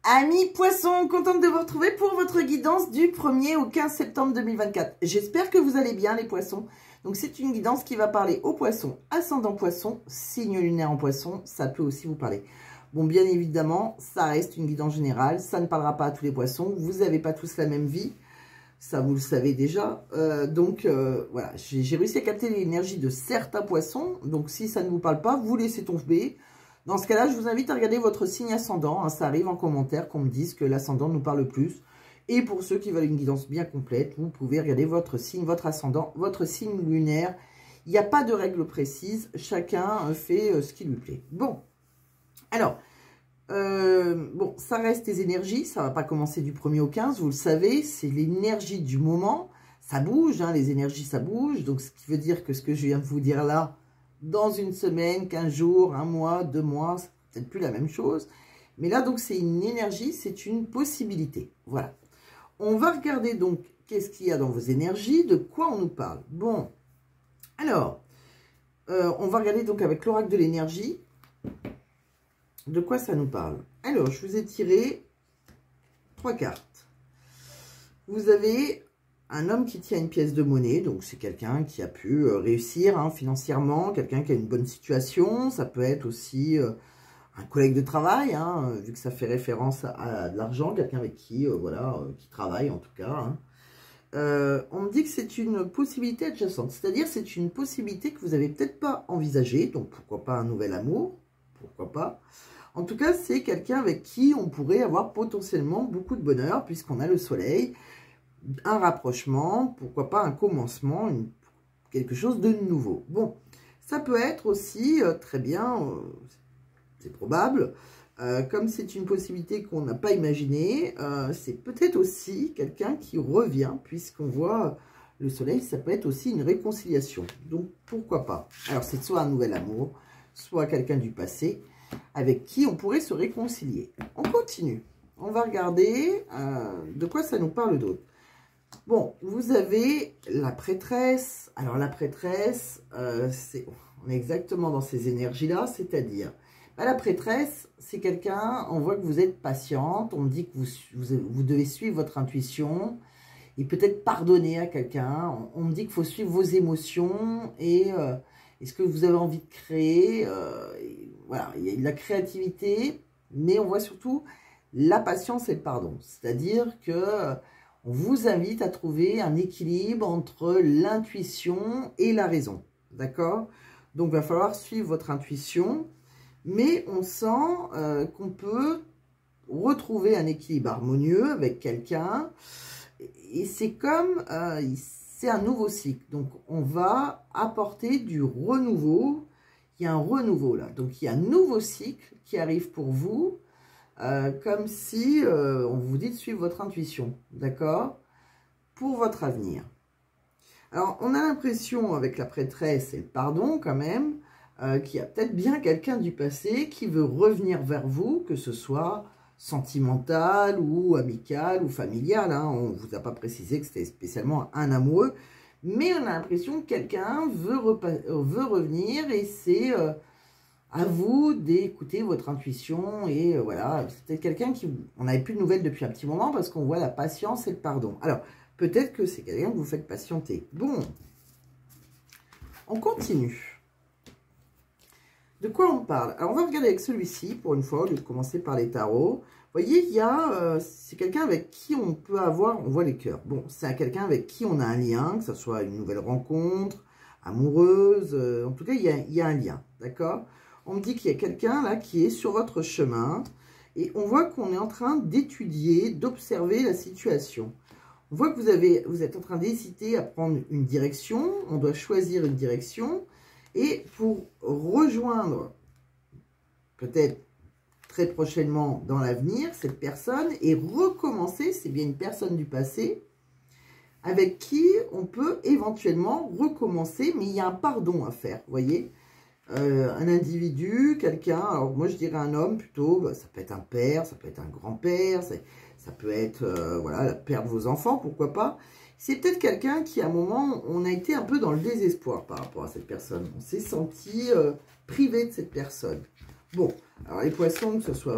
Amis poissons, contente de vous retrouver pour votre guidance du 1er au 15 septembre 2024. J'espère que vous allez bien les poissons. Donc c'est une guidance qui va parler aux poissons, ascendant poisson, signe lunaire en poisson, ça peut aussi vous parler. Bon, bien évidemment, ça reste une guidance générale, ça ne parlera pas à tous les poissons, vous n'avez pas tous la même vie, ça vous le savez déjà. Voilà, j'ai réussi à capter l'énergie de certains poissons, donc si ça ne vous parle pas, vous laissez tomber. Dans ce cas-là, je vous invite à regarder votre signe ascendant. Ça arrive en commentaire qu'on me dise que l'ascendant nous parle le plus. Et pour ceux qui veulent une guidance bien complète, vous pouvez regarder votre signe, votre ascendant, votre signe lunaire. Il n'y a pas de règle précise. Chacun fait ce qui lui plaît. Bon, alors, ça reste les énergies. Ça ne va pas commencer du 1er au 15, vous le savez. C'est l'énergie du moment. Ça bouge, hein, les énergies, ça bouge. Donc, ce qui veut dire que ce que je viens de vous dire là, dans une semaine, 15 jours, un mois, 2 mois, c'est peut-être plus la même chose. Mais là, donc, c'est une énergie, c'est une possibilité. Voilà. On va regarder donc qu'est-ce qu'il y a dans vos énergies, de quoi on nous parle. Bon, alors, on va regarder donc avec l'oracle de l'énergie, de quoi ça nous parle. Alors, je vous ai tiré 3 cartes. Vous avez un homme qui tient une pièce de monnaie, donc c'est quelqu'un qui a pu réussir financièrement, quelqu'un qui a une bonne situation. Ça peut être aussi un collègue de travail, vu que ça fait référence à de l'argent, quelqu'un avec qui, qui travaille en tout cas. On me dit que c'est une possibilité adjacente, c'est-à-dire c'est une possibilité que vous n'avez peut-être pas envisagée, donc pourquoi pas un nouvel amour, pourquoi pas. En tout cas, c'est quelqu'un avec qui on pourrait avoir potentiellement beaucoup de bonheur, puisqu'on a le soleil, un rapprochement, pourquoi pas un commencement, quelque chose de nouveau. Bon, ça peut être aussi très bien, c'est probable, comme c'est une possibilité qu'on n'a pas imaginée, c'est peut-être aussi quelqu'un qui revient, puisqu'on voit le soleil, ça peut être aussi une réconciliation. Donc, pourquoi pas. Alors, c'est soit un nouvel amour, soit quelqu'un du passé, avec qui on pourrait se réconcilier. On continue. On va regarder de quoi ça nous parle d'autre. Bon, vous avez la prêtresse. Alors, la prêtresse, on est exactement dans ces énergies-là, c'est-à-dire, la prêtresse, c'est quelqu'un, on voit que vous êtes patiente, on me dit que vous devez suivre votre intuition et peut-être pardonner à quelqu'un. On me dit qu'il faut suivre vos émotions et ce que vous avez envie de créer. Voilà, il y a de la créativité, mais on voit surtout la patience et le pardon. C'est-à-dire que on vous invite à trouver un équilibre entre l'intuition et la raison, d'accord? Donc, il va falloir suivre votre intuition, mais on sent qu'on peut retrouver un équilibre harmonieux avec quelqu'un, et c'est comme, c'est un nouveau cycle. Donc, on va apporter du renouveau, il y a un renouveau là, donc il y a un nouveau cycle qui arrive pour vous, comme si on vous dit de suivre votre intuition, d'accord, pour votre avenir. Alors, on a l'impression avec la prêtresse et le pardon quand même, qu'il y a peut-être bien quelqu'un du passé qui veut revenir vers vous, que ce soit sentimental ou amical ou familial. On ne vous a pas précisé que c'était spécialement un amoureux, mais on a l'impression que quelqu'un veut revenir et c'est à vous d'écouter votre intuition et voilà, c'était quelqu'un qui... On n'avait plus de nouvelles depuis un petit moment parce qu'on voit la patience et le pardon. Alors, peut-être que c'est quelqu'un que vous faites patienter. Bon, on continue. De quoi on parle? Alors, on va regarder avec celui-ci, pour une fois, au lieu de commencer par les tarots. Vous voyez, il y a... c'est quelqu'un avec qui on peut avoir... On voit les cœurs. Bon, c'est quelqu'un avec qui on a un lien, que ce soit une nouvelle rencontre, amoureuse. En tout cas, il y a un lien, d'accord? On me dit qu'il y a quelqu'un là qui est sur votre chemin et on voit qu'on est en train d'étudier, d'observer la situation. On voit que vous êtes en train d'hésiter à prendre une direction, on doit choisir une direction et pour rejoindre peut-être très prochainement dans l'avenir cette personne et recommencer, c'est bien une personne du passé avec qui on peut éventuellement recommencer, mais il y a un pardon à faire, vous voyez. Un individu, quelqu'un, alors moi je dirais un homme plutôt, ça peut être un père, ça peut être un grand-père, ça peut être voilà, le père de vos enfants, pourquoi pas. C'est peut-être quelqu'un qui à un moment, on a été un peu dans le désespoir par rapport à cette personne. On s'est senti privé de cette personne. Bon, alors les poissons, que ce soit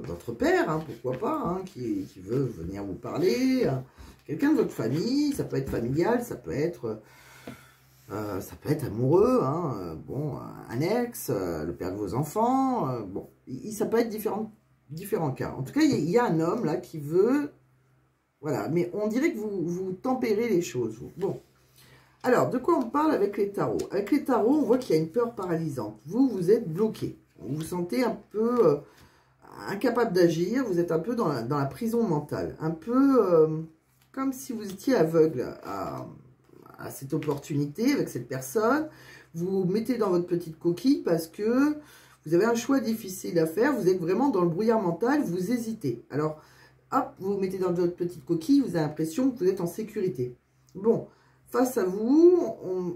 votre père, hein, pourquoi pas, hein, qui veut venir vous parler, quelqu'un de votre famille, ça peut être familial, ça peut être amoureux, hein, bon, un ex, le père de vos enfants, bon, ça peut être différents cas. En tout cas, il y a un homme là qui veut, voilà, mais on dirait que vous tempérez les choses. Bon, alors, de quoi on parle avec les tarots? Avec les tarots, on voit qu'il y a une peur paralysante. Vous êtes bloqué. Vous vous sentez un peu incapable d'agir. Vous êtes un peu dans la prison mentale. Un peu comme si vous étiez aveugle à cette opportunité avec cette personne. Vous vous mettez dans votre petite coquille parce que vous avez un choix difficile à faire. Vous êtes vraiment dans le brouillard mental. Vous hésitez. Alors, hop, vous vous mettez dans votre petite coquille. Vous avez l'impression que vous êtes en sécurité. Bon. Face à vous,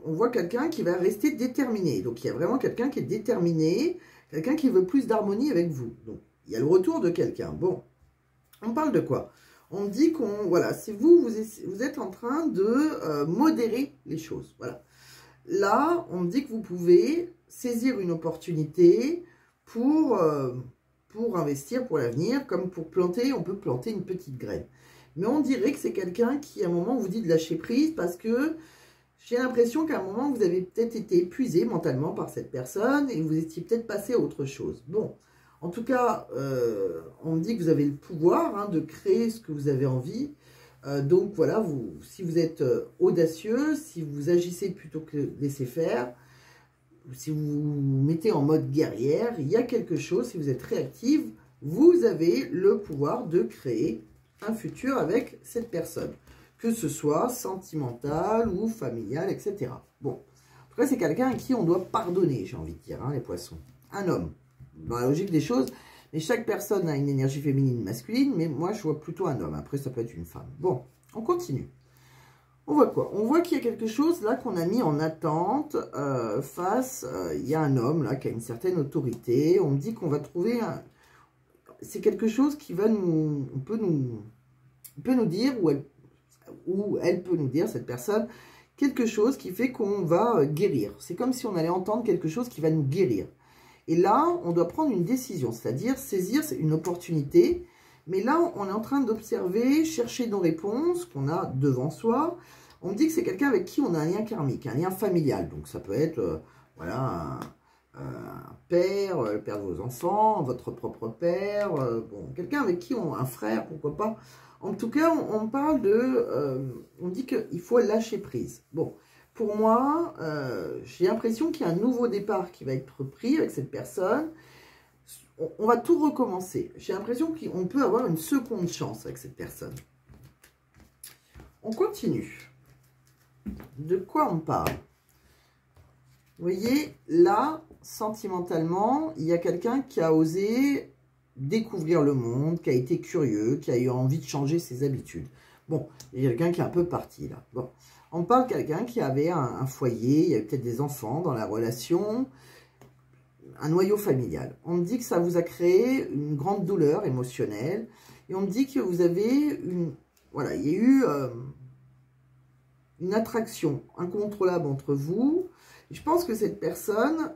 on voit quelqu'un qui va rester déterminé. Donc, il y a vraiment quelqu'un qui est déterminé, quelqu'un qui veut plus d'harmonie avec vous. Donc, il y a le retour de quelqu'un. Bon, on parle de quoi? On dit voilà, c'est vous êtes en train de modérer les choses. Voilà. Là, on dit que vous pouvez saisir une opportunité pour investir pour l'avenir, comme pour planter, on peut planter une petite graine. Mais on dirait que c'est quelqu'un qui, à un moment, vous dit de lâcher prise parce que j'ai l'impression qu'à un moment, vous avez peut-être été épuisé mentalement par cette personne et vous étiez peut-être passé à autre chose. Bon, en tout cas, on me dit que vous avez le pouvoir hein, de créer ce que vous avez envie. Donc voilà, si vous êtes audacieux, si vous agissez plutôt que de laisser faire, si vous vous mettez en mode guerrière, il y a quelque chose, si vous êtes réactive, vous avez le pouvoir de créer un futur avec cette personne, que ce soit sentimental ou familial, etc. Bon, en tout cas, c'est quelqu'un à qui on doit pardonner, j'ai envie de dire, hein, les poissons. Un homme, dans la logique des choses, mais chaque personne a une énergie féminine, masculine, mais moi, je vois plutôt un homme. Après, ça peut être une femme. Bon, on continue. On voit quoi? On voit qu'il y a quelque chose là qu'on a mis en attente il y a un homme là qui a une certaine autorité. On me dit qu'on va trouver c'est quelque chose qui va peut nous dire, ou elle peut nous dire, cette personne, quelque chose qui fait qu'on va guérir. C'est comme si on allait entendre quelque chose qui va nous guérir. Et là, on doit prendre une décision, c'est-à-dire saisir une opportunité. Mais là, on est en train d'observer, chercher nos réponses qu'on a devant soi. On me dit que c'est quelqu'un avec qui on a un lien karmique, un lien familial. Donc ça peut être, voilà, un père, le père de vos enfants, votre propre père, bon, quelqu'un avec qui un frère, pourquoi pas. En tout cas, on parle on dit qu'il faut lâcher prise. Bon, pour moi, j'ai l'impression qu'il y a un nouveau départ qui va être pris avec cette personne. On va tout recommencer. J'ai l'impression qu'on peut avoir une seconde chance avec cette personne. On continue. De quoi on parle? Vous voyez, là, sentimentalement, il y a quelqu'un qui a osé découvrir le monde, qui a été curieux, qui a eu envie de changer ses habitudes. Bon, il y a quelqu'un qui est un peu parti, là. Bon, on parle de quelqu'un qui avait un foyer, il y avait peut-être des enfants dans la relation, un noyau familial. On me dit que ça vous a créé une grande douleur émotionnelle, et on me dit que vous avez voilà, il y a eu une attraction incontrôlable entre vous. Et je pense que cette personne,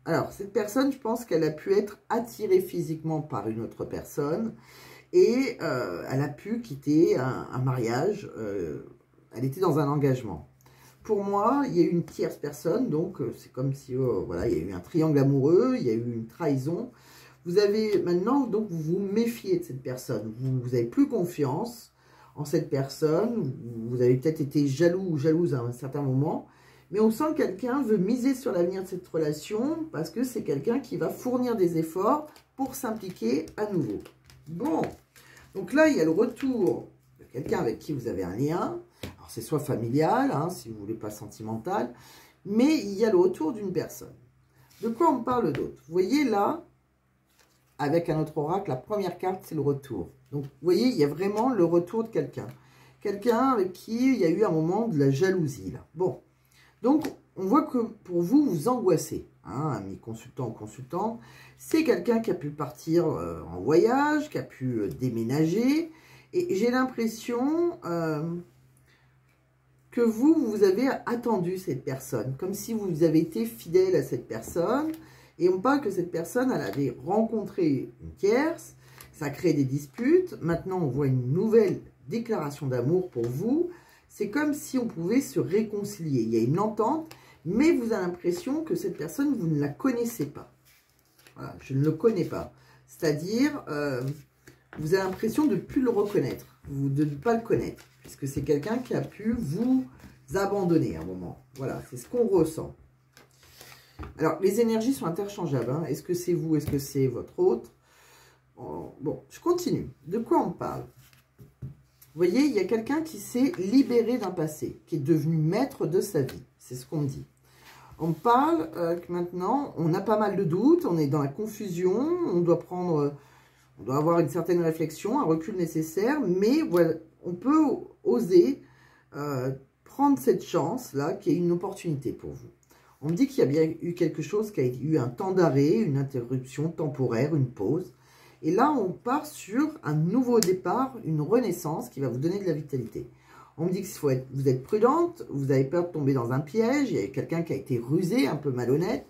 je pense qu'elle a pu être attirée physiquement par une autre personne, et elle a pu quitter un mariage, elle était dans un engagement. Pour moi, il y a eu une tierce personne, donc c'est comme si, voilà, il y a eu un triangle amoureux, il y a eu une trahison. Vous avez maintenant, donc, vous vous méfiez de cette personne, vous n'avez plus confiance en cette personne, vous avez peut-être été jaloux ou jalouse à un certain moment, mais on sent que quelqu'un veut miser sur l'avenir de cette relation parce que c'est quelqu'un qui va fournir des efforts pour s'impliquer à nouveau. Bon, donc là, il y a le retour de quelqu'un avec qui vous avez un lien. Alors, c'est soit familial, hein, si vous voulez, pas sentimental, mais il y a le retour d'une personne. De quoi on parle d'autre? Vous voyez là, avec un autre oracle, la première carte, c'est le retour. Donc, vous voyez, il y a vraiment le retour de quelqu'un. Quelqu'un avec qui il y a eu un moment de la jalousie, là. Bon, donc, on voit que pour vous, vous angoissez. Hein, ami consultant ou consultant, c'est quelqu'un qui a pu partir en voyage, qui a pu déménager. Et j'ai l'impression que vous avez attendu cette personne, comme si vous avez été fidèle à cette personne. Et on parle que cette personne, elle avait rencontré une tierce, ça crée des disputes. Maintenant, on voit une nouvelle déclaration d'amour pour vous. C'est comme si on pouvait se réconcilier. Il y a une entente, mais vous avez l'impression que cette personne, vous ne la connaissez pas. Voilà, je ne le connais pas. C'est-à-dire, vous avez l'impression de ne plus le reconnaître, de ne pas le connaître, puisque c'est quelqu'un qui a pu vous abandonner à un moment. Voilà, c'est ce qu'on ressent. Alors, les énergies sont interchangeables. Hein. Est-ce que c'est vous? Est-ce que c'est votre autre? Bon, je continue. De quoi on parle? Vous voyez, il y a quelqu'un qui s'est libéré d'un passé, qui est devenu maître de sa vie. C'est ce qu'on me dit. On parle que maintenant, on a pas mal de doutes, on est dans la confusion, on doit avoir une certaine réflexion, un recul nécessaire, mais voilà, on peut oser prendre cette chance-là, qui est une opportunité pour vous. On me dit qu'il y a bien eu quelque chose qui a eu un temps d'arrêt, une interruption temporaire, une pause. Et là, on part sur un nouveau départ, une renaissance qui va vous donner de la vitalité. On me dit que vous êtes prudente, vous avez peur de tomber dans un piège, il y a quelqu'un qui a été rusé, un peu malhonnête.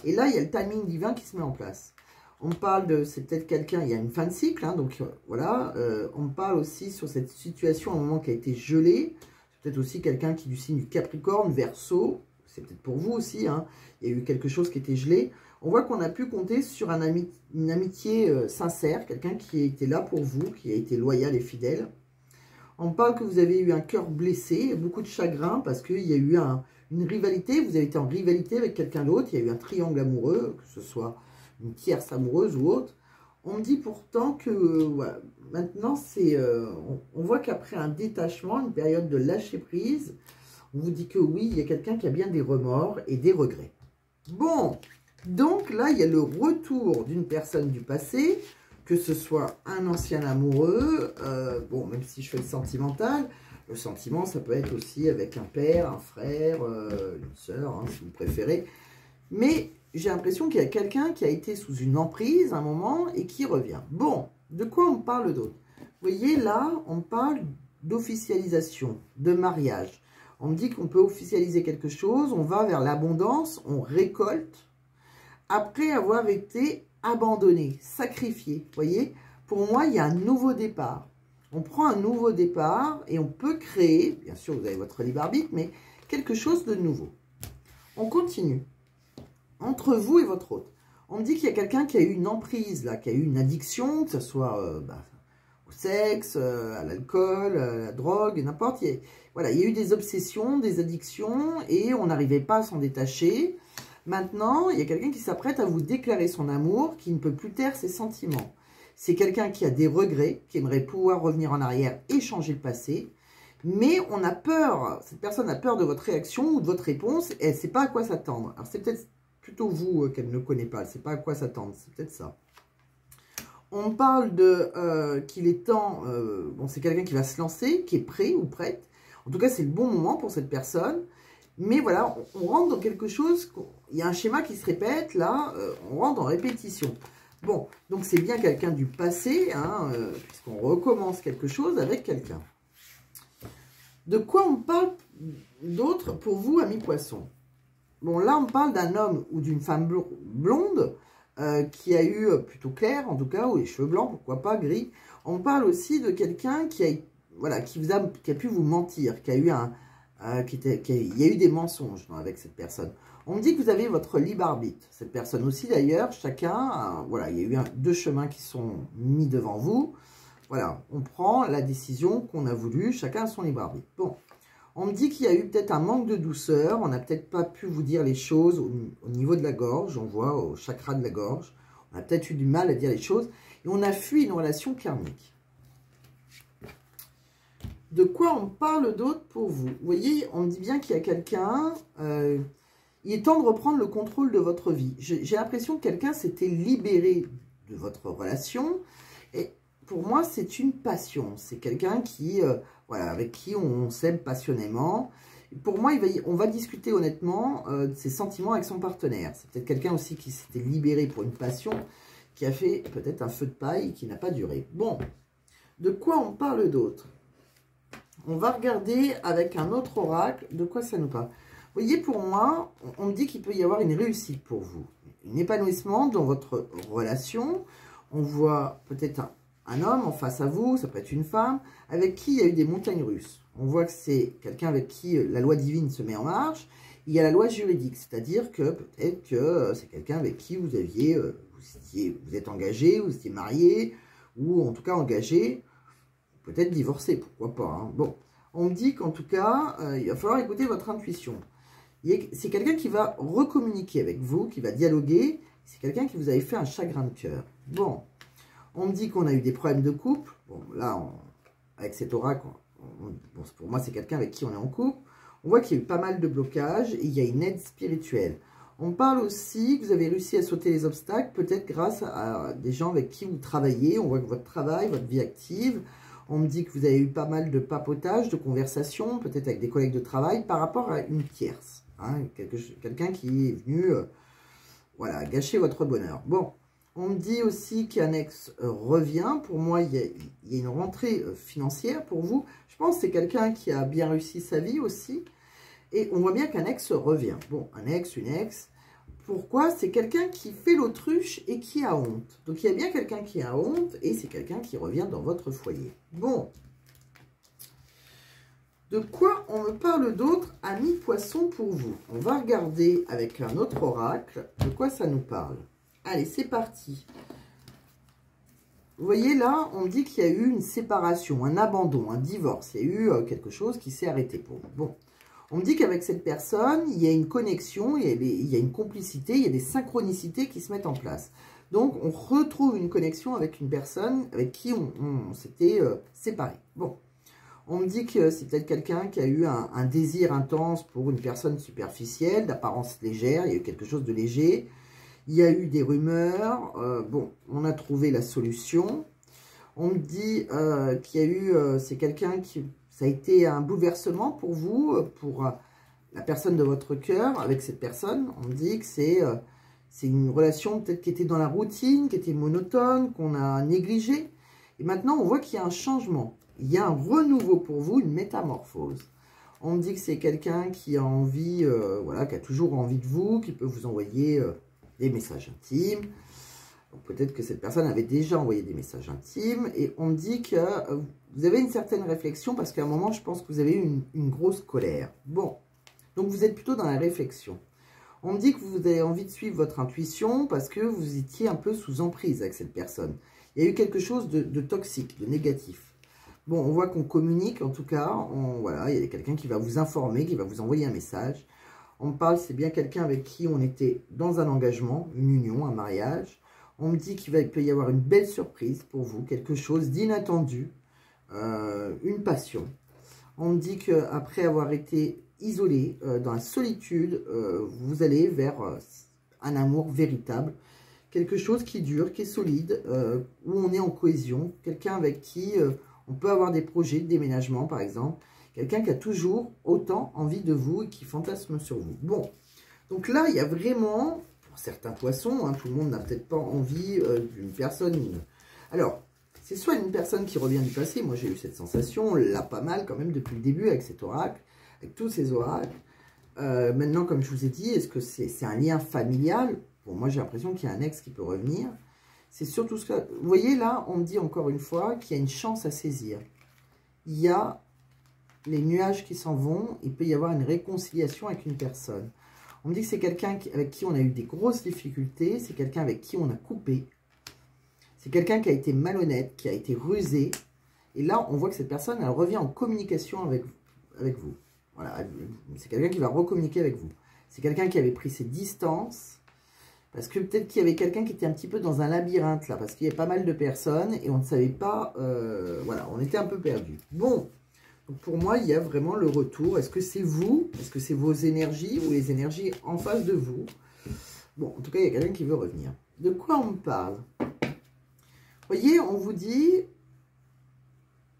Et là, il y a le timing divin qui se met en place. On parle de, c'est peut-être quelqu'un, il y a une fin de cycle, hein, donc voilà. On parle aussi sur cette situation, à un moment qui a été gelée. C'est peut-être aussi quelqu'un qui est du signe du Capricorne, Verseau. C'est peut-être pour vous aussi, hein. Il y a eu quelque chose qui était gelé. On voit qu'on a pu compter sur une amitié sincère, quelqu'un qui a été là pour vous, qui a été loyal et fidèle. On parle que vous avez eu un cœur blessé, beaucoup de chagrin, parce qu'il y a eu une rivalité, vous avez été en rivalité avec quelqu'un d'autre, il y a eu un triangle amoureux, que ce soit une tierce amoureuse ou autre. On me dit pourtant que voilà, maintenant, on voit qu'après un détachement, une période de lâcher prise, on vous dit que oui, il y a quelqu'un qui a bien des remords et des regrets. Bon, donc là, il y a le retour d'une personne du passé, que ce soit un ancien amoureux, bon, même si je fais le sentimental, le sentiment, ça peut être aussi avec un père, un frère, une sœur, hein, si vous préférez. Mais j'ai l'impression qu'il y a quelqu'un qui a été sous une emprise à un moment et qui revient. Bon, de quoi on parle d'autre? Vous voyez, là, on parle d'officialisation, de mariage. On me dit qu'on peut officialiser quelque chose, on va vers l'abondance, on récolte, après avoir été abandonné, sacrifié. Vous voyez, pour moi, il y a un nouveau départ. On prend un nouveau départ et on peut créer, bien sûr, vous avez votre libre arbitre, mais quelque chose de nouveau. On continue. Entre vous et votre hôte. On me dit qu'il y a quelqu'un qui a eu une emprise, là, qui a eu une addiction, que ce soit au sexe, à l'alcool, à la drogue, n'importe. Voilà, il y a eu des obsessions, des addictions, et on n'arrivait pas à s'en détacher. Maintenant, il y a quelqu'un qui s'apprête à vous déclarer son amour, qui ne peut plus taire ses sentiments. C'est quelqu'un qui a des regrets, qui aimerait pouvoir revenir en arrière et changer le passé. Mais on a peur, cette personne a peur de votre réaction ou de votre réponse, et elle ne sait pas à quoi s'attendre. Alors c'est peut-être plutôt vous qu'elle ne connaît pas, elle ne sait pas à quoi s'attendre, c'est peut-être ça. On parle de qu'il est temps, bon c'est quelqu'un qui va se lancer, qui est prêt ou prête. En tout cas, c'est le bon moment pour cette personne. Mais voilà, on rentre dans quelque chose, il y a un schéma qui se répète, là, on rentre en répétition. Bon, donc c'est bien quelqu'un du passé, hein, puisqu'on recommence quelque chose avec quelqu'un. De quoi on parle d'autre pour vous, amis poissons? Bon, là, on parle d'un homme ou d'une femme blonde qui a eu, plutôt clair en tout cas, ou les cheveux blancs, pourquoi pas, gris. On parle aussi de quelqu'un qui a pu vous mentir, qui a eu il y a eu des mensonges avec cette personne. On me dit que vous avez votre libre arbitre. Cette personne aussi, d'ailleurs, chacun, voilà, il y a eu deux chemins qui sont mis devant vous. Voilà, on prend la décision qu'on a voulu, chacun a son libre arbitre. Bon, on me dit qu'il y a eu peut-être un manque de douceur, on n'a peut-être pas pu vous dire les choses au niveau de la gorge, on voit au chakra de la gorge. On a peut-être eu du mal à dire les choses, et on a fui une relation karmique. De quoi on parle d'autre pour vous? Vous voyez, on me dit bien qu'il y a quelqu'un, il est temps de reprendre le contrôle de votre vie. J'ai l'impression que quelqu'un s'était libéré de votre relation. Et pour moi, c'est une passion. C'est quelqu'un qui, voilà, avec qui on s'aime passionnément. Pour moi, on va discuter honnêtement de ses sentiments avec son partenaire. C'est peut-être quelqu'un aussi qui s'était libéré pour une passion, qui a fait peut-être un feu de paille qui n'a pas duré. Bon, de quoi on parle d'autre? On va regarder avec un autre oracle de quoi ça nous parle. Vous voyez, pour moi, on me dit qu'il peut y avoir une réussite pour vous. un épanouissement dans votre relation. On voit peut-être un homme en face à vous, ça peut être une femme, avec qui il y a eu des montagnes russes. On voit que c'est quelqu'un avec qui la loi divine se met en marche. Il y a la loi juridique, c'est-à-dire que peut-être que c'est quelqu'un avec qui vous aviez, vous êtes engagé, vous étiez marié, ou en tout cas engagé, peut-être divorcé, pourquoi pas. Hein. Bon, on me dit qu'en tout cas, il va falloir écouter votre intuition. C'est quelqu'un qui va recommuniquer avec vous, qui va dialoguer. C'est quelqu'un qui vous avait fait un chagrin de cœur. Bon, on me dit qu'on a eu des problèmes de couple. Bon, là, avec cet oracle, bon, pour moi, c'est quelqu'un avec qui on est en couple. On voit qu'il y a eu pas mal de blocages et il y a une aide spirituelle. On parle aussi que vous avez réussi à sauter les obstacles, peut-être grâce à des gens avec qui vous travaillez. On voit que votre travail, votre vie active. On me dit que vous avez eu pas mal de papotage, de conversations, peut-être avec des collègues de travail, par rapport à une tierce. Hein, quelqu'un qui est venu voilà, gâcher votre bonheur. Bon, on me dit aussi qu'un ex revient. Pour moi, il y a une rentrée financière pour vous. Je pense que c'est quelqu'un qui a bien réussi sa vie aussi. Et on voit bien qu'un ex revient. Bon, un ex, une ex. Pourquoi? C'est quelqu'un qui fait l'autruche et qui a honte. Donc, il y a bien quelqu'un qui a honte et c'est quelqu'un qui revient dans votre foyer. Bon. De quoi on me parle d'autre, amis poissons, pour vous? On va regarder avec un autre oracle de quoi ça nous parle. Allez, c'est parti. Vous voyez là, on me dit qu'il y a eu une séparation, un abandon, un divorce. Il y a eu quelque chose qui s'est arrêté pour vous. Bon. On me dit qu'avec cette personne, il y a une connexion, il y a une complicité, il y a des synchronicités qui se mettent en place. Donc, on retrouve une connexion avec une personne avec qui on s'était séparé. Bon. On me dit que c'est peut-être quelqu'un qui a eu un désir intense pour une personne superficielle, d'apparence légère. Il y a eu quelque chose de léger. Il y a eu des rumeurs. Bon, on a trouvé la solution. On me dit qu'il y a eu... c'est quelqu'un qui... Ça a été un bouleversement pour vous, pour la personne de votre cœur, avec cette personne. On me dit que c'est une relation peut-être qui était dans la routine, qui était monotone, qu'on a négligée. Et maintenant, on voit qu'il y a un changement. Il y a un renouveau pour vous, une métamorphose. On me dit que c'est quelqu'un qui a envie, voilà, qui a toujours envie de vous, qui peut vous envoyer des messages intimes. Peut-être que cette personne avait déjà envoyé des messages intimes. Et on me dit que vous avez une certaine réflexion parce qu'à un moment, je pense que vous avez eu une grosse colère. Bon, donc vous êtes plutôt dans la réflexion. On me dit que vous avez envie de suivre votre intuition parce que vous étiez un peu sous emprise avec cette personne. Il y a eu quelque chose de toxique, de négatif. Bon, on voit qu'on communique, en tout cas. Voilà, il y a quelqu'un qui va vous informer, qui va vous envoyer un message. On me parle, c'est bien quelqu'un avec qui on était dans un engagement, une union, un mariage. On me dit qu'il peut y avoir une belle surprise pour vous, quelque chose d'inattendu, une passion. On me dit qu'après avoir été isolé, dans la solitude, vous allez vers un amour véritable. Quelque chose qui dure, qui est solide, où on est en cohésion. Quelqu'un avec qui on peut avoir des projets de déménagement, par exemple. Quelqu'un qui a toujours autant envie de vous et qui fantasme sur vous. Bon, donc là, il y a vraiment... certains poissons, hein, tout le monde n'a peut-être pas envie d'une personne. Alors, c'est soit une personne qui revient du passé, moi j'ai eu cette sensation, on l'a pas mal quand même depuis le début avec cet oracle, avec tous ces oracles. Maintenant, comme je vous ai dit, est-ce que c'est un lien familial? Bon, moi j'ai l'impression qu'il y a un ex qui peut revenir. C'est surtout ce que... Vous voyez là, on me dit encore une fois qu'il y a une chance à saisir. Il y a les nuages qui s'en vont, il peut y avoir une réconciliation avec une personne. On me dit que c'est quelqu'un avec qui on a eu des grosses difficultés. C'est quelqu'un avec qui on a coupé. C'est quelqu'un qui a été malhonnête, qui a été rusé. Et là, on voit que cette personne, elle revient en communication avec vous. Voilà, c'est quelqu'un qui va recommuniquer avec vous. C'est quelqu'un qui avait pris ses distances. Parce que peut-être qu'il y avait quelqu'un qui était un petit peu dans un labyrinthe, là. Parce qu'il y a pas mal de personnes et on ne savait pas... voilà, on était un peu perdu. Bon. Donc pour moi, il y a vraiment le retour. Est-ce que c'est vous? Est-ce que c'est vos énergies ou les énergies en face de vous? Bon, en tout cas, il y a quelqu'un qui veut revenir. De quoi on me parle? Vous voyez, on vous dit...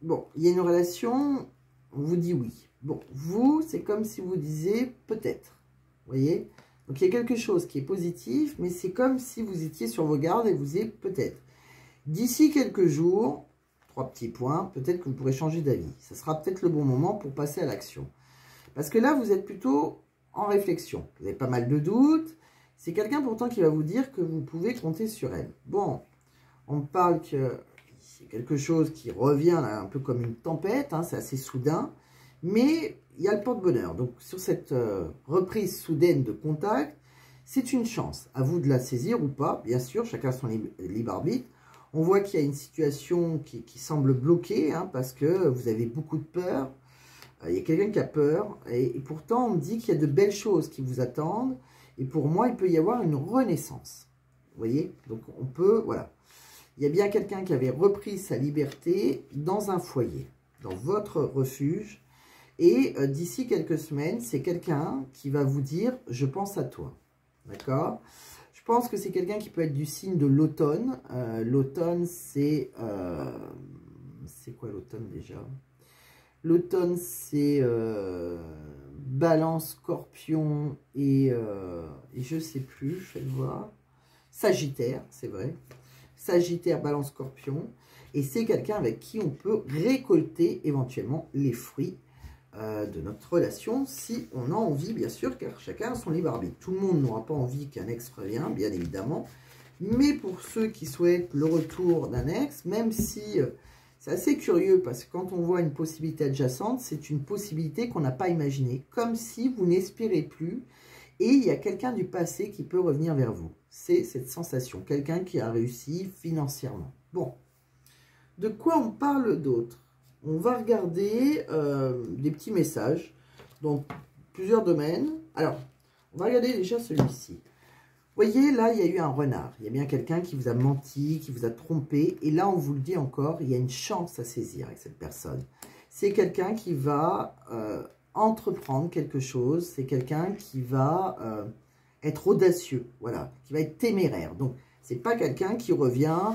Bon, il y a une relation, on vous dit oui. Bon, vous, c'est comme si vous disiez peut-être. Vous voyez? Donc il y a quelque chose qui est positif, mais c'est comme si vous étiez sur vos gardes et vous disiez peut-être. D'ici quelques jours... 3 petits points, peut-être que vous pourrez changer d'avis. Ce sera peut-être le bon moment pour passer à l'action. Parce que là, vous êtes plutôt en réflexion. Vous avez pas mal de doutes. C'est quelqu'un pourtant qui va vous dire que vous pouvez compter sur elle. Bon, on me parle que c'est quelque chose qui revient là, un peu comme une tempête, hein, c'est assez soudain, mais il y a le porte-bonheur. Donc sur cette reprise soudaine de contact, c'est une chance. À vous de la saisir ou pas, bien sûr, chacun son libre arbitre. On voit qu'il y a une situation qui semble bloquée, hein, parce que vous avez beaucoup de peur. Il y a quelqu'un qui a peur, et pourtant on me dit qu'il y a de belles choses qui vous attendent. Et pour moi, il peut y avoir une renaissance. Vous voyez? Donc on peut, voilà. Il y a bien quelqu'un qui avait repris sa liberté dans un foyer, dans votre refuge. Et d'ici quelques semaines, c'est quelqu'un qui va vous dire « je pense à toi ». D'accord? Je pense que c'est quelqu'un qui peut être du signe de l'automne. L'automne, c'est... c'est quoi l'automne déjà? L'automne, c'est Balance, Scorpion et je sais plus, je vais le voir. Sagittaire, c'est vrai. Sagittaire, Balance, Scorpion. Et c'est quelqu'un avec qui on peut récolter éventuellement les fruits de notre relation, si on a envie, bien sûr, car chacun a son libre arbitre. Tout le monde n'aura pas envie qu'un ex revienne, bien évidemment. Mais pour ceux qui souhaitent le retour d'un ex, même si... c'est assez curieux parce que quand on voit une possibilité adjacente, c'est une possibilité qu'on n'a pas imaginée. Comme si vous n'espérez plus et il y a quelqu'un du passé qui peut revenir vers vous. C'est cette sensation, quelqu'un qui a réussi financièrement. Bon, de quoi on parle d'autre? On va regarder des petits messages dans plusieurs domaines. Alors, on va regarder déjà celui-ci. Vous voyez, là, il y a eu un renard. Il y a bien quelqu'un qui vous a menti, qui vous a trompé. Et là, on vous le dit encore, il y a une chance à saisir avec cette personne. C'est quelqu'un qui va entreprendre quelque chose. C'est quelqu'un qui va être audacieux, voilà, qui va être téméraire. Donc, c'est pas quelqu'un qui revient,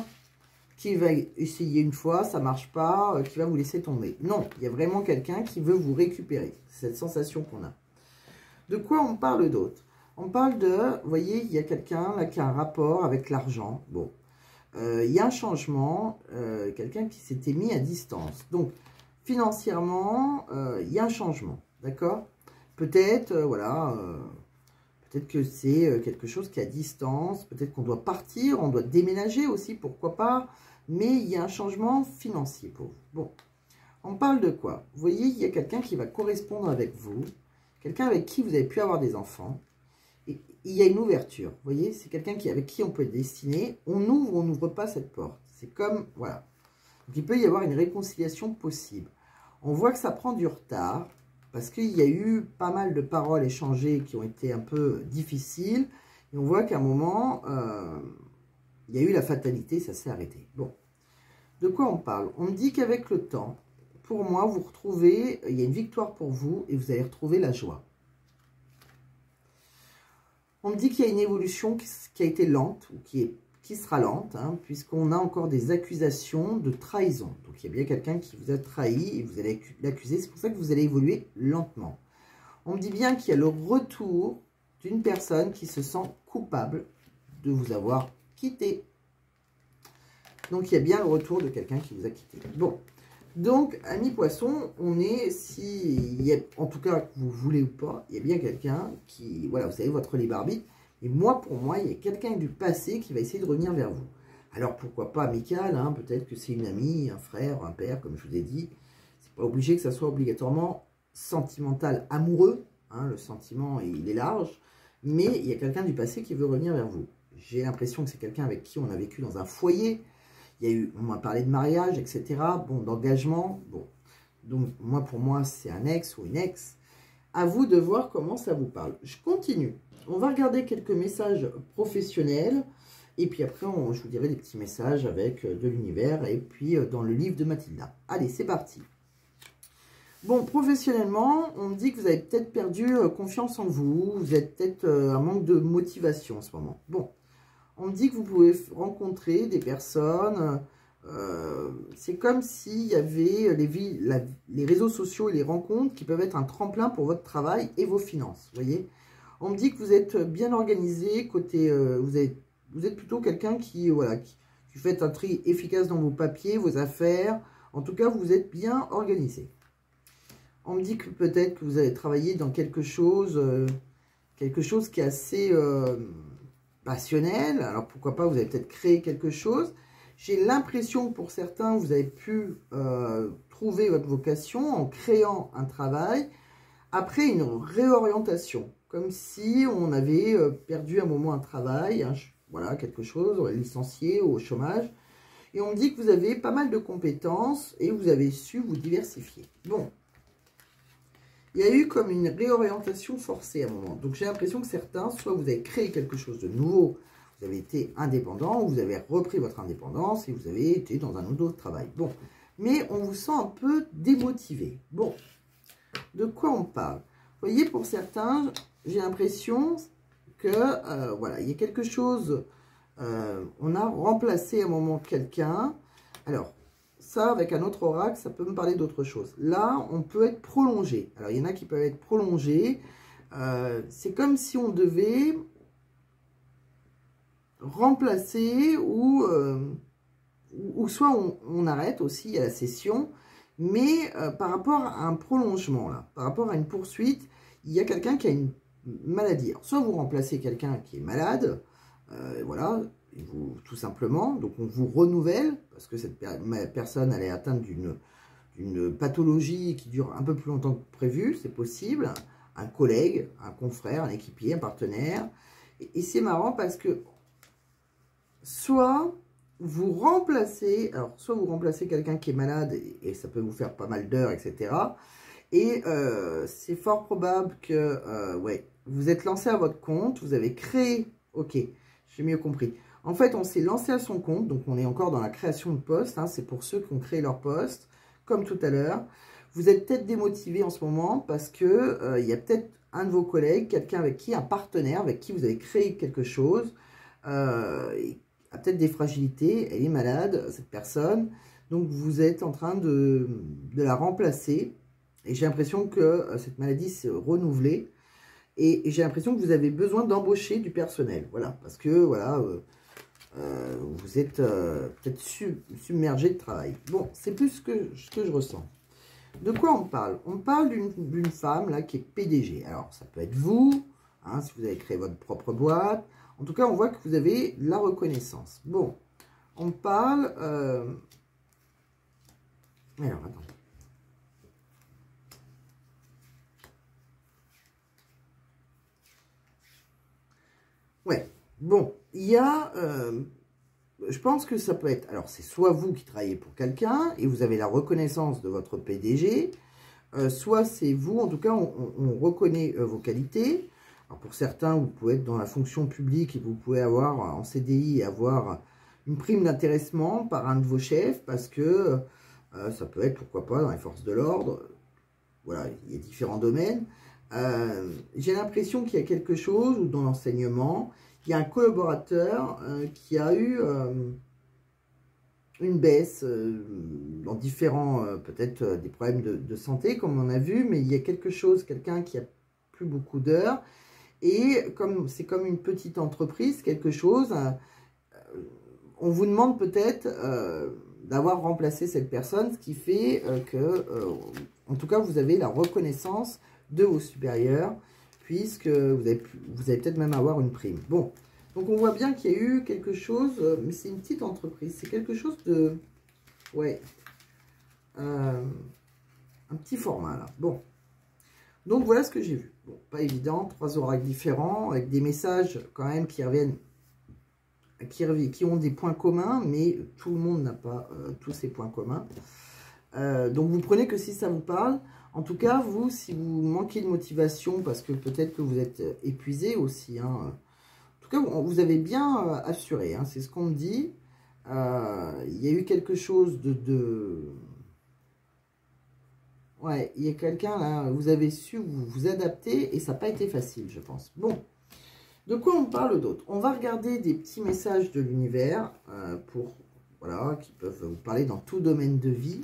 qui va essayer une fois, ça marche pas, qui va vous laisser tomber. Non, il y a vraiment quelqu'un qui veut vous récupérer. C'est cette sensation qu'on a. De quoi on parle d'autre? On parle de, vous voyez, il y a quelqu'un là qui a un rapport avec l'argent. Bon, il y a un changement, quelqu'un qui s'était mis à distance. Donc, financièrement, il y a un changement, d'accord? Peut-être, voilà, peut-être que c'est quelque chose qui est à distance. Peut-être qu'on doit partir, on doit déménager aussi, pourquoi pas. Mais il y a un changement financier pour vous. Bon, on parle de quoi? Vous voyez, il y a quelqu'un qui va correspondre avec vous. Quelqu'un avec qui vous avez pu avoir des enfants. Et il y a une ouverture. Vous voyez, c'est quelqu'un avec qui on peut être destiné. On ouvre ou on n'ouvre pas cette porte. C'est comme, voilà. Donc, il peut y avoir une réconciliation possible. On voit que ça prend du retard. Parce qu'il y a eu pas mal de paroles échangées qui ont été un peu difficiles. Et on voit qu'à un moment, il y a eu la fatalité, ça s'est arrêté. Bon, de quoi on parle? On me dit qu'avec le temps, pour moi, vous retrouvez, il y a une victoire pour vous et vous allez retrouver la joie. On me dit qu'il y a une évolution qui a été lente ou qui sera lente, hein, puisqu'on a encore des accusations de trahison. Donc, il y a bien quelqu'un qui vous a trahi et vous allez l'accuser. C'est pour ça que vous allez évoluer lentement. On me dit bien qu'il y a le retour d'une personne qui se sent coupable de vous avoir quitté. Donc, il y a bien le retour de quelqu'un qui vous a quitté. Bon, donc, amis poissons, on est, en tout cas, que vous voulez ou pas, il y a bien quelqu'un qui, voilà, vous savez, votre libre arbitre. Et moi, pour moi, il y a quelqu'un du passé qui va essayer de revenir vers vous. Alors, pourquoi pas amical, hein, peut-être que c'est une amie, un frère, un père, comme je vous ai dit. C'est pas obligé que ça soit obligatoirement sentimental, amoureux. Hein, le sentiment, il est large. Mais il y a quelqu'un du passé qui veut revenir vers vous. J'ai l'impression que c'est quelqu'un avec qui on a vécu dans un foyer. Il y a eu, on m'a parlé de mariage, etc. Bon, d'engagement. Bon, donc moi, pour moi, c'est un ex ou une ex. À vous de voir comment ça vous parle. Je continue. On va regarder quelques messages professionnels. Et puis après, je vous dirai des petits messages avec de l'univers. Et puis dans le livre de Mathilda. Allez, c'est parti. Bon, professionnellement, on me dit que vous avez peut-être perdu confiance en vous. Vous êtes peut-être un manque de motivation en ce moment. Bon, on me dit que vous pouvez rencontrer des personnes. C'est comme s'il y avait les réseaux sociaux et les rencontres qui peuvent être un tremplin pour votre travail et vos finances. Vous voyez, on me dit que vous êtes bien organisé. Côté, vous êtes plutôt quelqu'un qui, voilà, qui fait un tri efficace dans vos papiers, vos affaires. En tout cas, vous êtes bien organisé. On me dit que peut-être que vous allez travailler dans quelque chose qui est assez passionnel. Alors, pourquoi pas, vous avez peut-être créé quelque chose. J'ai l'impression que pour certains, vous avez pu trouver votre vocation en créant un travail après une réorientation. Comme si on avait perdu un moment un travail, voilà, quelque chose, licencié ou au chômage. Et on me dit que vous avez pas mal de compétences et vous avez su vous diversifier. Bon. Il y a eu comme une réorientation forcée à un moment. Donc, j'ai l'impression que certains, soit vous avez créé quelque chose de nouveau, vous avez été indépendant, ou vous avez repris votre indépendance et vous avez été dans un autre travail. Bon, mais on vous sent un peu démotivé. Bon, de quoi on parle? Vous voyez, pour certains, j'ai l'impression que, voilà, il y a quelque chose, on a remplacé à un moment quelqu'un. Alors, ça, avec un autre oracle, ça peut me parler d'autre chose. Là, on peut être prolongé. Alors, il y en a qui peuvent être prolongés. C'est comme si on devait remplacer ou soit on arrête aussi à la session, mais par rapport à un prolongement, là, par rapport à une poursuite, il y a quelqu'un qui a une maladie. Alors, soit vous remplacez quelqu'un qui est malade, voilà, tout simplement, donc on vous renouvelle, parce que cette personne, elle est atteinte d'une pathologie qui dure un peu plus longtemps que prévu, c'est possible, un collègue, un confrère, un équipier, un partenaire, et c'est marrant parce que soit vous remplacez, alors soit vous remplacez quelqu'un qui est malade, et ça peut vous faire pas mal d'heures, etc., et c'est fort probable que, ouais, vous êtes lancé à votre compte, vous avez créé, ok, j'ai mieux compris. En fait, on s'est lancé à son compte, donc on est encore dans la création de poste, hein, c'est pour ceux qui ont créé leur poste, comme tout à l'heure. Vous êtes peut-être démotivé en ce moment parce que il y a peut-être un de vos collègues, quelqu'un avec qui, un partenaire avec qui vous avez créé quelque chose, a peut-être des fragilités, elle est malade, cette personne, donc vous êtes en train de la remplacer. Et j'ai l'impression que cette maladie s'est renouvelée. Et j'ai l'impression que vous avez besoin d'embaucher du personnel. Voilà, parce que voilà, vous êtes peut-être submergé de travail. Bon, c'est plus ce que je ressens. De quoi on parle? On parle d'une femme là qui est PDG. Alors, ça peut être vous, hein, si vous avez créé votre propre boîte. En tout cas, on voit que vous avez la reconnaissance. Bon, on parle... Alors, attends. Ouais, bon, il y a, je pense que ça peut être, alors c'est soit vous qui travaillez pour quelqu'un et vous avez la reconnaissance de votre PDG, soit c'est vous, en tout cas on reconnaît vos qualités. Alors pour certains, vous pouvez être dans la fonction publique et vous pouvez avoir en CDI, avoir une prime d'intéressement par un de vos chefs parce que ça peut être, pourquoi pas, dans les forces de l'ordre. Voilà, il y a différents domaines. J'ai l'impression qu'il y a quelque chose, ou dans l'enseignement, il y a un collaborateur qui a eu une baisse dans différents, peut-être des problèmes de santé, comme on a vu, mais il y a quelque chose, quelqu'un qui a plus beaucoup d'heures, et comme c'est comme une petite entreprise, quelque chose, on vous demande peut-être d'avoir remplacé cette personne, ce qui fait que, en tout cas, vous avez la reconnaissance de vos supérieurs, puisque vous allez peut-être même avoir une prime. Bon, donc on voit bien qu'il y a eu quelque chose, mais c'est une petite entreprise, c'est quelque chose de, ouais, un petit format là. Bon, donc voilà ce que j'ai vu. Bon, pas évident, 3 oracles différents, avec des messages quand même qui reviennent, qui ont des points communs, mais tout le monde n'a pas tous ces points communs. Donc vous prenez que si ça vous parle. En tout cas, vous, si vous manquez de motivation, parce que peut-être que vous êtes épuisé aussi, hein, en tout cas, vous avez bien assuré, hein, c'est ce qu'on me dit. Il y a eu quelque chose ouais, il y a quelqu'un là, vous avez su vous adapter et ça n'a pas été facile, je pense. Bon, de quoi on parle d'autre? On va regarder des petits messages de l'univers voilà, qui peuvent vous parler dans tout domaine de vie.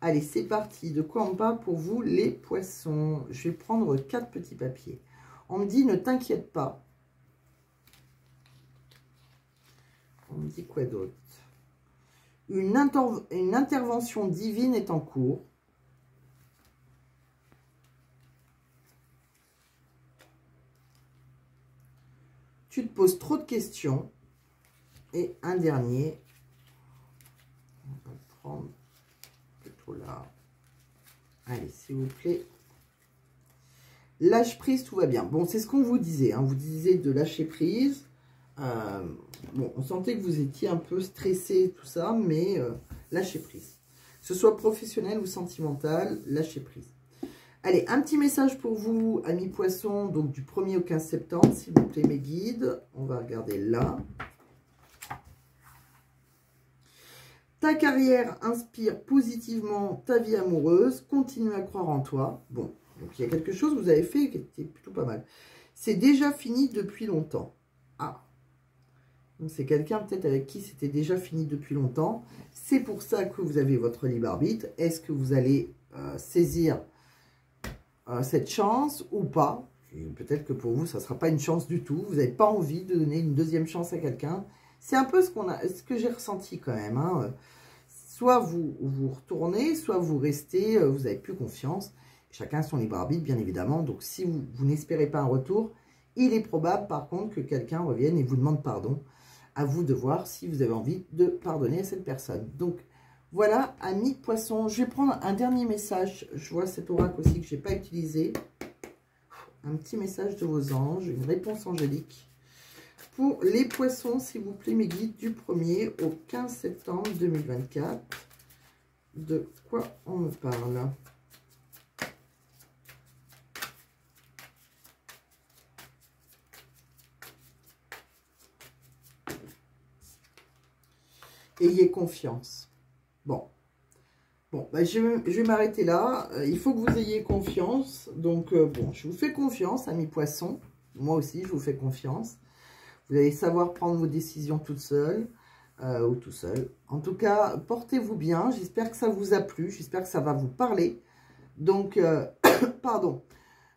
Allez, c'est parti. De quoi on parle pour vous, les poissons? Je vais prendre 4 petits papiers. On me dit, ne t'inquiète pas. On me dit quoi d'autre? Une intervention divine est en cours. Tu te poses trop de questions. Et un dernier. On va le prendre plutôt là. Allez, s'il vous plaît. Lâche prise, tout va bien. Bon, c'est ce qu'on vous disait. Hein. On vous disait de lâcher prise. Bon, on sentait que vous étiez un peu stressé, tout ça, mais lâchez prise. Que ce soit professionnel ou sentimental, lâchez prise. Allez, un petit message pour vous, amis poissons, donc du 1er au 15 septembre, s'il vous plaît, mes guides. On va regarder là. Ta carrière inspire positivement ta vie amoureuse. Continue à croire en toi. Bon, donc il y a quelque chose que vous avez fait qui était plutôt pas mal. C'est déjà fini depuis longtemps. Ah, donc c'est quelqu'un peut-être avec qui c'était déjà fini depuis longtemps. C'est pour ça que vous avez votre libre arbitre. Est-ce que vous allez saisir cette chance ou pas? Peut-être que pour vous, ça ne sera pas une chance du tout. Vous n'avez pas envie de donner une deuxième chance à quelqu'un. C'est un peu ce que j'ai ressenti quand même. Hein. Soit vous retournez, soit vous restez, vous n'avez plus confiance. Chacun son libre arbitre, bien évidemment. Donc, si vous n'espérez pas un retour, il est probable, par contre, que quelqu'un revienne et vous demande pardon. À vous de voir si vous avez envie de pardonner à cette personne. Donc, voilà, amis poissons. Je vais prendre un dernier message. Je vois cet oracle aussi que je n'ai pas utilisé. Un petit message de vos anges, une réponse angélique. Pour les poissons, s'il vous plaît, mes guides, du 1er au 15 septembre 2024. De quoi on me parle? Ayez confiance. Bon, bah, je vais m'arrêter là. Il faut que vous ayez confiance. Donc, bon, je vous fais confiance, amis poissons. Moi aussi, je vous fais confiance. Vous allez savoir prendre vos décisions toute seule ou tout seul. En tout cas, portez-vous bien. J'espère que ça vous a plu. J'espère que ça va vous parler. Donc, pardon.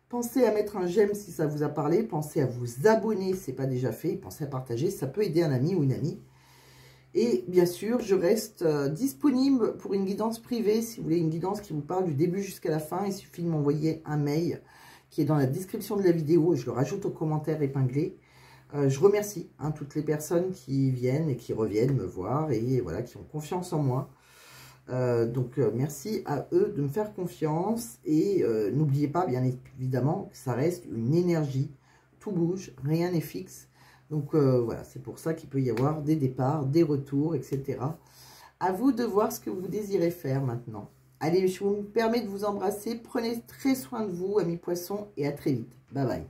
Pensez à mettre un j'aime si ça vous a parlé. Pensez à vous abonner si ce n'est pas déjà fait. Pensez à partager. Ça peut aider un ami ou une amie. Et bien sûr, je reste disponible pour une guidance privée. Si vous voulez une guidance qui vous parle du début jusqu'à la fin, il suffit de m'envoyer un mail qui est dans la description de la vidéo. Et je le rajoute aux commentaires épinglés. Je remercie toutes les personnes qui viennent et qui reviennent me voir et voilà, qui ont confiance en moi. Donc, merci à eux de me faire confiance. Et n'oubliez pas, bien évidemment, que ça reste une énergie. Tout bouge, rien n'est fixe. Donc, voilà, c'est pour ça qu'il peut y avoir des départs, des retours, etc. À vous de voir ce que vous désirez faire maintenant. Allez, je vous permets de vous embrasser. Prenez très soin de vous, amis poissons, et à très vite. Bye bye.